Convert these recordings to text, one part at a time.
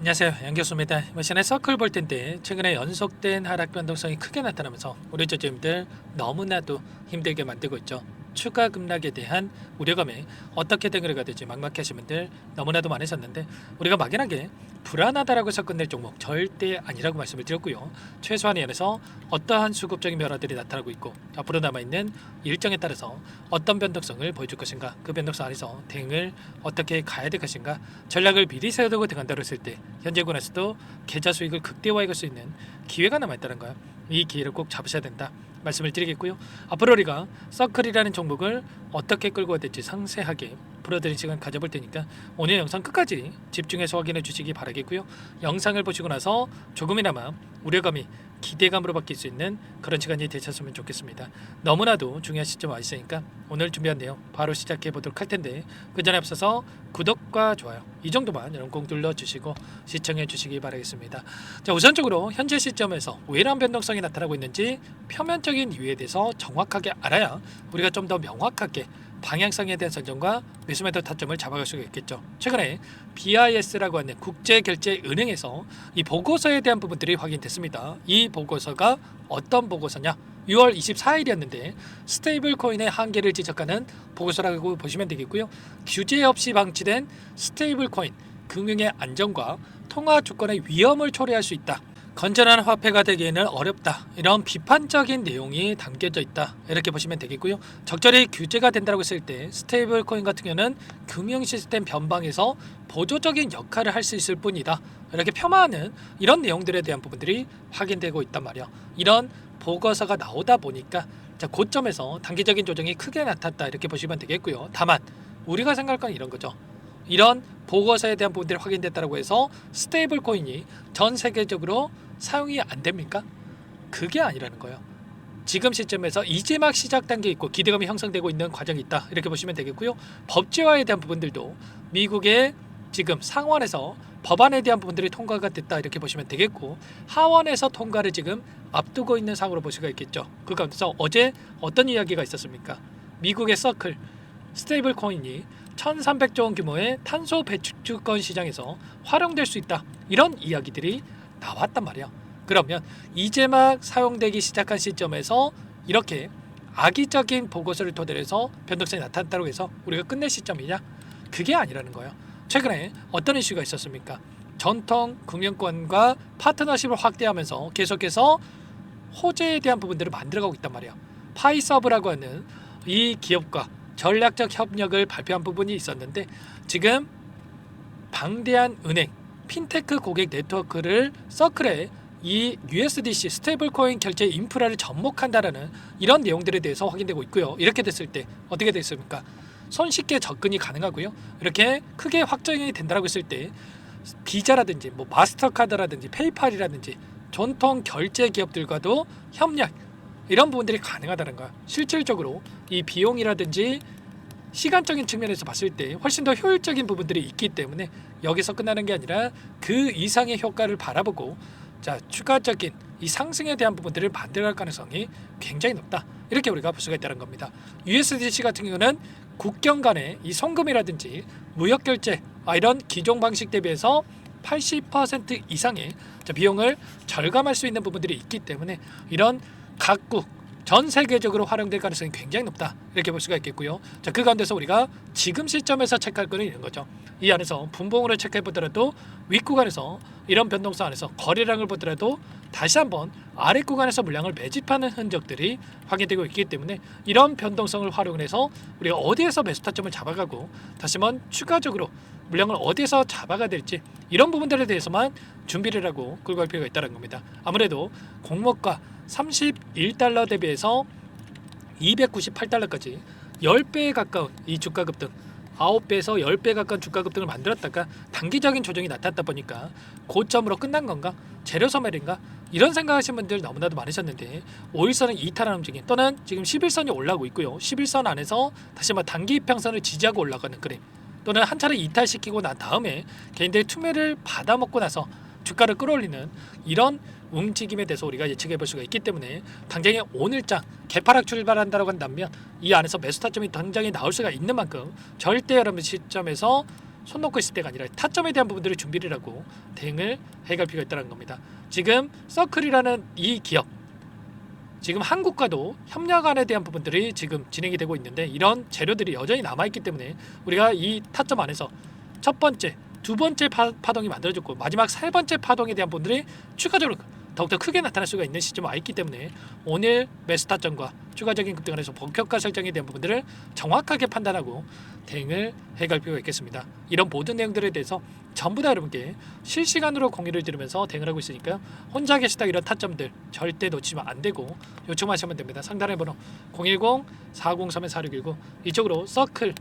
안녕하세요, 양교수입니다. 이번 시간에 서클 볼 텐데 최근에 연속된 하락 변동성이 크게 나타나면서 우리 저점들 너무나도 힘들게 만들고 있죠. 추가 급락에 대한 우려감에 어떻게 대응을 해야 될지 막막하신 분들 너무나도 많으셨는데, 우리가 막연하게 불안하다라고 해서 끝낼 종목 절대 아니라고 말씀을 드렸고요. 최소한의 안에서 어떠한 수급적인 변화들이 나타나고 있고 앞으로 남아있는 일정에 따라서 어떤 변동성을 보여줄 것인가, 그 변동성 안에서 대응을 어떻게 가야 될 것인가, 전략을 미리 세워두고 들어간다고 했을 때 현재 군에서도 계좌 수익을 극대화할 수 있는 기회가 남아있다는 거야. 이 기회를 꼭 잡으셔야 된다 말씀을 드리겠고요. 앞으로 우리가 서클이라는 종목을 어떻게 끌고 가야 될지 상세하게 풀어드린 시간 가져볼 테니까 오늘 영상 끝까지 집중해서 확인해 주시기 바라겠고요. 영상을 보시고 나서 조금이나마 우려감이 기대감으로 바뀔 수 있는 그런 시간이 되셨으면 좋겠습니다. 너무나도 중요한 시점 와 있으니까 오늘 준비한 내용 바로 시작해 보도록 할 텐데, 그 전에 앞서서 구독과 좋아요 이 정도만 여러분 꼭 눌러주시고 시청해 주시기 바라겠습니다. 자, 우선적으로 현재 시점에서 왜 이러한 변동성이 나타나고 있는지 표면적인 이유에 대해서 정확하게 알아야 우리가 좀 더 명확하게 방향성에 대한 선정과 매수매도 타점을 잡아갈 수가 있겠죠. 최근에 BIS라고 하는 국제결제은행에서 이 보고서에 대한 부분들이 확인됐습니다. 이 보고서가 어떤 보고서냐? 6월 24일이었는데 스테이블 코인의 한계를 지적하는 보고서라고 보시면 되겠고요. 규제 없이 방치된 스테이블 코인, 금융의 안정과 통화 주권의 위험을 초래할 수 있다. 건전한 화폐가 되기에는 어렵다. 이런 비판적인 내용이 담겨져 있다. 이렇게 보시면 되겠고요. 적절히 규제가 된다고 했을 때 스테이블 코인 같은 경우는 금융 시스템 변방에서 보조적인 역할을 할 수 있을 뿐이다. 이렇게 폄하하는 이런 내용들에 대한 부분들이 확인되고 있단 말이야. 이런 보고서가 나오다 보니까 자, 고점에서 단기적인 조정이 크게 나탔다. 이렇게 보시면 되겠고요. 다만 우리가 생각할 건 이런 거죠. 이런 보고서에 대한 부분들이 확인됐다고 해서 스테이블 코인이 전 세계적으로 사용이 안 됩니까? 그게 아니라는 거예요. 지금 시점에서 이제 막 시작 단계에 있고 기대감이 형성되고 있는 과정이 있다. 이렇게 보시면 되겠고요. 법제화에 대한 부분들도 미국의 지금 상원에서 법안에 대한 부분들이 통과가 됐다. 이렇게 보시면 되겠고, 하원에서 통과를 지금 앞두고 있는 상황으로 볼 수가 있겠죠. 그 가운데서 어제 어떤 이야기가 있었습니까? 미국의 서클 스테이블 코인이 1300조 원 규모의 탄소 배출권 시장에서 활용될 수 있다. 이런 이야기들이 나왔단 말이야. 그러면 이제 막 사용되기 시작한 시점에서 이렇게 악의적인 보고서를 토대로 해서 변동성이 나타났다고 해서 우리가 끝낼 시점이냐? 그게 아니라는 거예요. 최근에 어떤 이슈가 있었습니까? 전통 금융권과 파트너십을 확대하면서 계속해서 호재에 대한 부분들을 만들어가고 있단 말이야. 파이서브라고 하는 이 기업과 전략적 협력을 발표한 부분이 있었는데, 지금 방대한 은행 핀테크 고객 네트워크를 서클에 이 USDC 스테이블 코인 결제 인프라를 접목한다라는 이런 내용들에 대해서 확인되고 있고요. 이렇게 됐을 때 어떻게 됐습니까? 손쉽게 접근이 가능하고요. 이렇게 크게 확정이 된다고 했을 때 비자라든지 뭐 마스터카드라든지 페이팔이라든지 전통 결제 기업들과도 협력, 이런 부분들이 가능하다는 거야. 실질적으로 이 비용이라든지 시간적인 측면에서 봤을 때 훨씬 더 효율적인 부분들이 있기 때문에 여기서 끝나는 게 아니라 그 이상의 효과를 바라보고 자, 추가적인 이 상승에 대한 부분들을 만들어갈 가능성이 굉장히 높다. 이렇게 우리가 볼 수가 있다는 겁니다. USDC 같은 경우는 국경 간의 이 송금이라든지 무역 결제 이런 기존 방식 대비해서 80% 이상의 비용을 절감할 수 있는 부분들이 있기 때문에 이런 각국 전 세계적으로 활용될 가능성이 굉장히 높다. 이렇게 볼 수가 있겠고요. 자, 그 가운데서 우리가 지금 시점에서 체크할 거는 이런 거죠. 이 안에서 분봉으로 체크해 보더라도 윗구간에서 이런 변동성 안에서 거래량을 보더라도 다시 한번 아랫구간에서 물량을 매집하는 흔적들이 확인되고 있기 때문에 이런 변동성을 활용해서 우리가 어디에서 매수 타점을 잡아가고 다시 한번 추가적으로 물량을 어디에서 잡아가 될지 이런 부분들에 대해서만 준비를 하고 끌고 갈 필요가 있다는 겁니다. 아무래도 공모가 31달러 대비해서 298달러까지 10배에 가까운 이 주가 급등, 9배에서 10배 가까운 주가 급등을 만들었다가 단기적인 조정이 나타났다 보니까 고점으로 끝난 건가? 재료 소멸인가? 이런 생각하시는 분들 너무나도 많으셨는데 5일선은 이탈하는 움직임 또는 지금 11선이 올라오고 있고요. 11선 안에서 다시 한번 단기 이평선을 지지하고 올라가는 그림, 또는 한 차례 이탈시키고 난 다음에 개인들의 투매를 받아먹고 나서 주가를 끌어올리는 이런 움직임에 대해서 우리가 예측해 볼 수가 있기 때문에 당장에 오늘장 개파락 출발한다고 한다면 이 안에서 매수 타점이 당장에 나올 수가 있는 만큼 절대 여러분 시점에서 손 놓고 있을 때가 아니라 타점에 대한 부분들을 준비를 하고 대응을 해갈 필요가 있다는 겁니다. 지금 서클이라는 이 기업, 지금 한국과도 협력안에 대한 부분들이 지금 진행이 되고 있는데 이런 재료들이 여전히 남아있기 때문에 우리가 이 타점 안에서 첫 번째, 두 번째 파동이 만들어졌고 마지막 세 번째 파동에 대한 부분들이 추가적으로 더욱더 크게 나타날 수가 있는 시점 와 있기 때문에 오늘 매수 타점과 추가적인 급등안에서 본격화 설정에 대한 부분들을 정확하게 판단하고 대응을 해갈 필요가 있겠습니다. 이런 모든 내용들에 대해서 전부 다 여러분께 실시간으로 공유를 드리면서 대응을 하고 있으니까요. 혼자 계시다 이런 타점들 절대 놓치면 안 되고 요청하시면 됩니다. 상단의 번호 010-4031-4619 이쪽으로 서클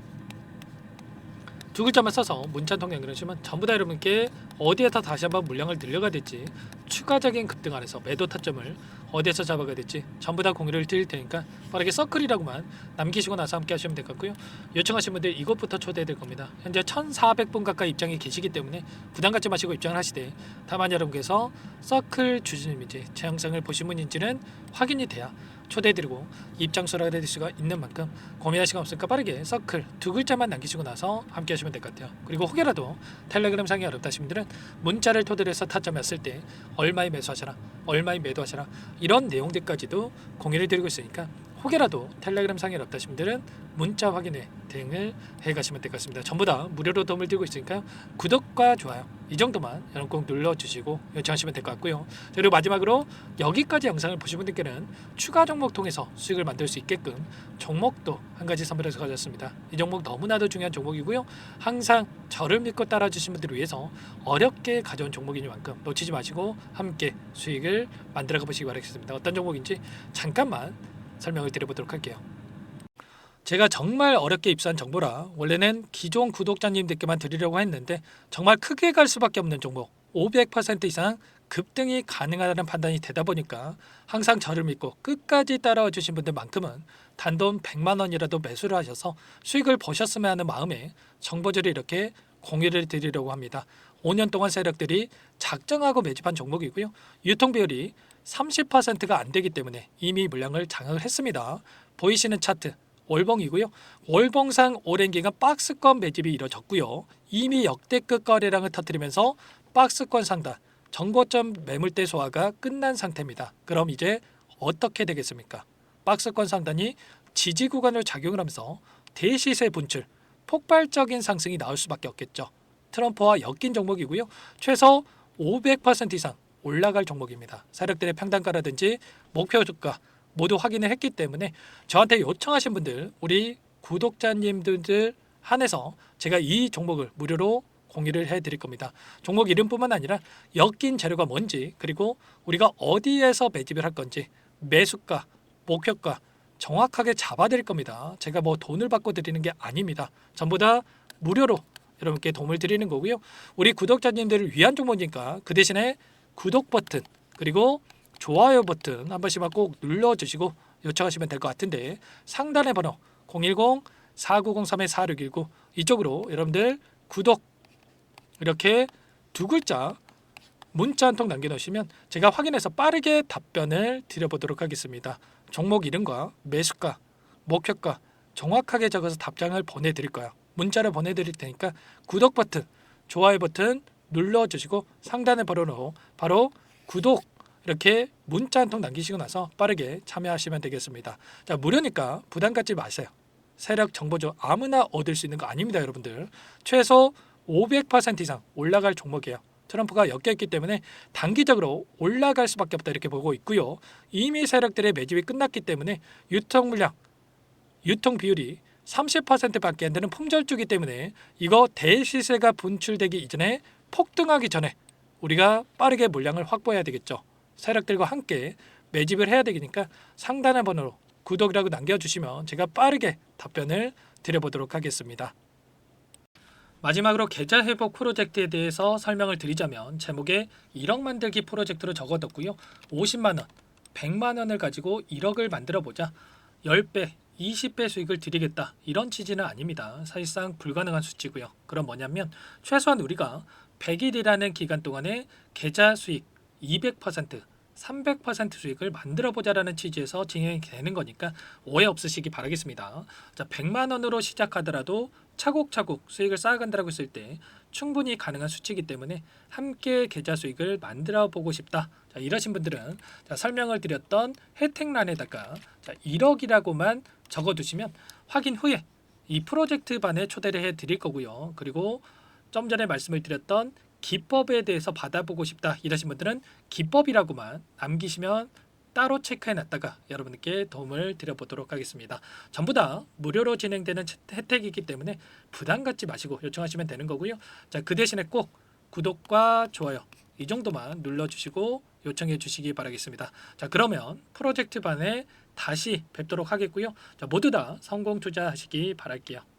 두 글자만 써서 문자 통장 연결하시면 전부 다 여러분께 어디에서 다시 한번 물량을 늘려가야 될지 추가적인 급등 안에서 매도 타점을 어디에서 잡아가야 될지 전부 다 공유를 드릴 테니까 빠르게 서클이라고만 남기시고 나서 함께 하시면 될 것 같고요. 요청하신 분들 이것부터 초대해드릴 겁니다. 현재 1400분 가까이 입장이 계시기 때문에 부담 갖지 마시고 입장을 하시되 다만 여러분께서 서클 주주님인지 제 영상을 보신 분인지는 확인이 돼야 초대해드리고 입장소라가 될 수가 있는 만큼 고민할 시간 없으니까 빠르게 서클 두 글자만 남기시고 나서 함께 하시면 될 것 같아요. 그리고 혹여라도 텔레그램 상이 어렵다 하신 분들은 문자를 토대로 해서 타점이 왔을 때 얼마에 매수하셔라, 얼마에 매도하셔라 이런 내용들까지도 공유를 드리고 있으니까 혹여라도 텔레그램 상이 어렵다 하신 분들은 문자 확인에 대응을 해가시면 될 것 같습니다. 전부 다 무료로 도움을 드리고 있으니까 구독과 좋아요 이 정도만 여러분 꼭 눌러주시고 요청하시면 될 것 같고요. 그리고 마지막으로 여기까지 영상을 보신 분들께는 추가 종목 통해서 수익을 만들 수 있게끔 종목도 한 가지 선물해서 가졌습니다. 이 종목 너무나도 중요한 종목이고요. 항상 저를 믿고 따라주신 분들을 위해서 어렵게 가져온 종목이니만큼 놓치지 마시고 함께 수익을 만들어가 보시기 바라겠습니다. 어떤 종목인지 잠깐만 설명을 드려보도록 할게요. 제가 정말 어렵게 입수한 정보라 원래는 기존 구독자님들께만 드리려고 했는데 정말 크게 갈 수밖에 없는 종목 500% 이상 급등이 가능하다는 판단이 되다 보니까 항상 저를 믿고 끝까지 따라와 주신 분들만큼은 단돈 100만 원이라도 매수를 하셔서 수익을 보셨으면 하는 마음에 정보들을 이렇게 공유를 드리려고 합니다. 5년 동안 세력들이 작정하고 매집한 종목이고요. 유통 비율이 30%가 안 되기 때문에 이미 물량을 장악을 했습니다. 보이시는 차트 월봉이고요. 월봉상 오랜 기간 박스권 매집이 이뤄졌고요. 이미 역대급 거래량을 터뜨리면서 박스권 상단 정고점 매물대 소화가 끝난 상태입니다. 그럼 이제 어떻게 되겠습니까? 박스권 상단이 지지 구간으로 작용을 하면서 대시세 분출, 폭발적인 상승이 나올 수밖에 없겠죠. 트럼프와 엮인 종목이고요. 최소 500% 이상 올라갈 종목입니다. 세력들의 평단가라든지 목표 주가 모두 확인을 했기 때문에 저한테 요청하신 분들 우리 구독자님들 한해서 제가 이 종목을 무료로 공유를 해드릴 겁니다. 종목 이름뿐만 아니라 엮인 재료가 뭔지 그리고 우리가 어디에서 매집을 할 건지 매수가, 목표가 정확하게 잡아드릴 겁니다. 제가 뭐 돈을 받고 드리는 게 아닙니다. 전부 다 무료로 여러분께 도움을 드리는 거고요. 우리 구독자님들을 위한 종목이니까 그 대신에 구독 버튼 그리고 좋아요 버튼 한 번씩만 꼭 눌러주시고 요청하시면 될 것 같은데 상단의 번호 010-4903-4619 이쪽으로 여러분들 구독 이렇게 두 글자 문자 한 통 남겨놓으시면 제가 확인해서 빠르게 답변을 드려보도록 하겠습니다. 종목 이름과 매수가, 목표가 정확하게 적어서 답장을 보내드릴 거예요. 문자를 보내드릴 테니까 구독 버튼, 좋아요 버튼 눌러주시고 상단의 번호로 바로 구독 이렇게 문자 한 통 남기시고 나서 빠르게 참여하시면 되겠습니다. 자, 무료니까 부담 갖지 마세요. 세력 정보죠. 아무나 얻을 수 있는 거 아닙니다, 여러분들. 최소 500% 이상 올라갈 종목이에요. 트럼프가 엮여있기 때문에 단기적으로 올라갈 수밖에 없다 이렇게 보고 있고요. 이미 세력들의 매집이 끝났기 때문에 유통 물량, 유통 비율이 30%밖에 안 되는 품절주기 때문에 이거 대시세가 분출되기 이전에 폭등하기 전에 우리가 빠르게 물량을 확보해야 되겠죠. 세력들과 함께 매집을 해야 되니까 상단의 번호로 구독이라고 남겨주시면 제가 빠르게 답변을 드려보도록 하겠습니다. 마지막으로 계좌 회복 프로젝트에 대해서 설명을 드리자면 제목에 1억 만들기 프로젝트로 적어뒀고요. 50만 원, 100만 원을 가지고 1억을 만들어 보자 10배, 20배 수익을 드리겠다 이런 취지는 아닙니다. 사실상 불가능한 수치고요. 그럼 뭐냐면 최소한 우리가 100일이라는 기간 동안에 계좌 수익 200%, 300% 수익을 만들어 보자라는 취지에서 진행이 되는 거니까 오해 없으시기 바라겠습니다. 자, 100만 원으로 시작하더라도 차곡차곡 수익을 쌓아간다고 했을 때 충분히 가능한 수치이기 때문에 함께 계좌 수익을 만들어 보고 싶다. 자, 이러신 분들은 자, 설명을 드렸던 혜택란에다가 자, 1억이라고만 적어두시면 확인 후에 이 프로젝트 반에 초대를 해 드릴 거고요. 그리고 좀 전에 말씀을 드렸던 기법에 대해서 받아보고 싶다 이러신 분들은 기법이라고만 남기시면 따로 체크해 놨다가 여러분께 도움을 드려보도록 하겠습니다. 전부 다 무료로 진행되는 혜택이기 때문에 부담 갖지 마시고 요청하시면 되는 거고요. 자, 그 대신에 꼭 구독과 좋아요 이 정도만 눌러주시고 요청해 주시기 바라겠습니다. 자, 그러면 프로젝트 반에 다시 뵙도록 하겠고요. 자, 모두 다 성공 투자하시기 바랄게요.